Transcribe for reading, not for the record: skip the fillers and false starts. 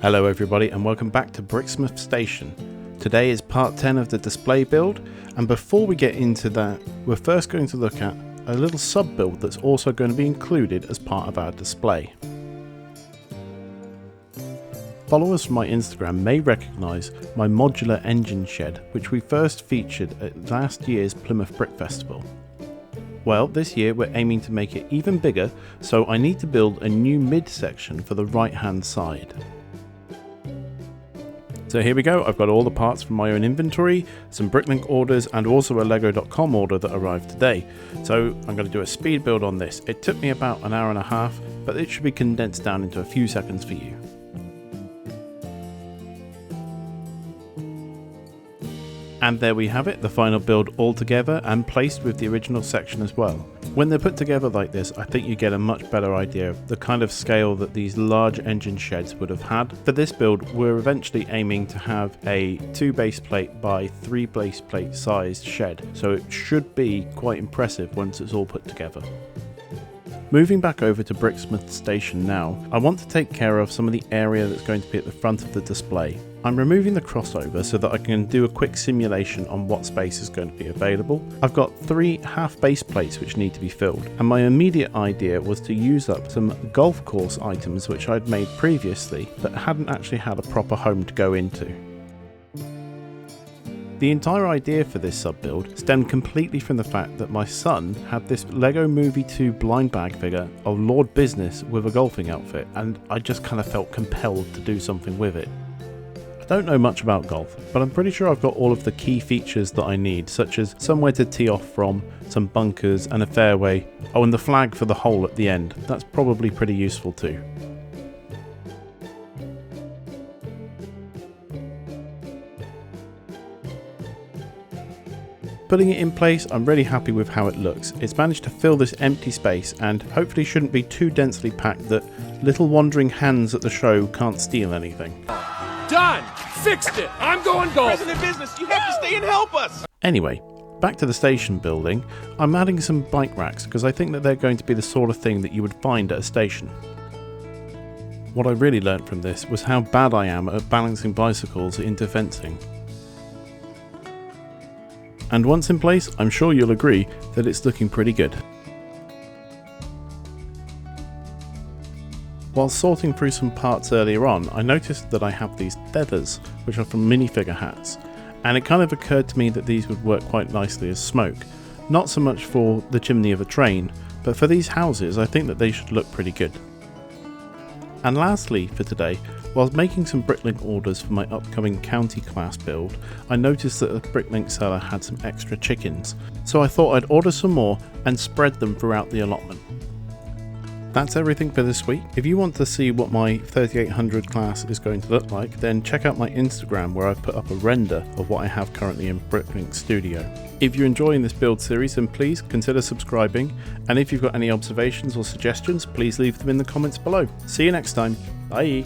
Hello everybody and welcome back to Bricksmith Station. Today is part 10 of the display build, and before we get into that, we're first going to look at a little sub build that's also going to be included as part of our display. Followers from my Instagram may recognise my modular engine shed, which we first featured at last year's Plymouth Brick Festival. Well, this year we're aiming to make it even bigger, so I need to build a new mid-section for the right hand side. So here we go, I've got all the parts from my own inventory, some Bricklink orders and also a Lego.com order that arrived today. So I'm going to do a speed build on this. It took me about an hour and a half, but it should be condensed down into a few seconds for you. And there we have it, the final build all together and placed with the original section as well. When they're put together like this, I think you get a much better idea of the kind of scale that these large engine sheds would have had. For this build, we're eventually aiming to have a 2 base plate by 3 base plate sized shed, so it should be quite impressive once it's all put together. Moving back over to Bricksmith Station now, I want to take care of some of the area that's going to be at the front of the display. I'm removing the crossover so that I can do a quick simulation on what space is going to be available. I've got 3 half base plates which need to be filled, and my immediate idea was to use up some golf course items which I'd made previously but hadn't actually had a proper home to go into. The entire idea for this sub build stemmed completely from the fact that my son had this Lego Movie 2 blind bag figure of Lord Business with a golfing outfit, and I just kind of felt compelled to do something with it. I don't know much about golf, but I'm pretty sure I've got all of the key features that I need, such as somewhere to tee off from, some bunkers and a fairway, oh and the flag for the hole at the end. That's probably pretty useful too. Putting it in place, I'm really happy with how it looks. It's managed to fill this empty space and hopefully shouldn't be too densely packed that little wandering hands at the show can't steal anything. Done! Fixed it! I'm going golf! President business, you have to stay and help us! Anyway, back to the station building. I'm adding some bike racks because I think that they're going to be the sort of thing that you would find at a station. What I really learnt from this was how bad I am at balancing bicycles into fencing. And once in place, I'm sure you'll agree that it's looking pretty good. While sorting through some parts earlier on, I noticed that I have these feathers, which are from minifigure hats, and it kind of occurred to me that these would work quite nicely as smoke. Not so much for the chimney of a train, but for these houses I think that they should look pretty good. And lastly for today, while making some Bricklink orders for my upcoming county class build, I noticed that the Bricklink seller had some extra chickens, so I thought I'd order some more and spread them throughout the allotment. That's everything for this week. If you want to see what my 3800 class is going to look like, then check out my Instagram where I've put up a render of what I have currently in Bricklink Studio. If you're enjoying this build series, then please consider subscribing, and if you've got any observations or suggestions, please leave them in the comments below. See you next time. Bye!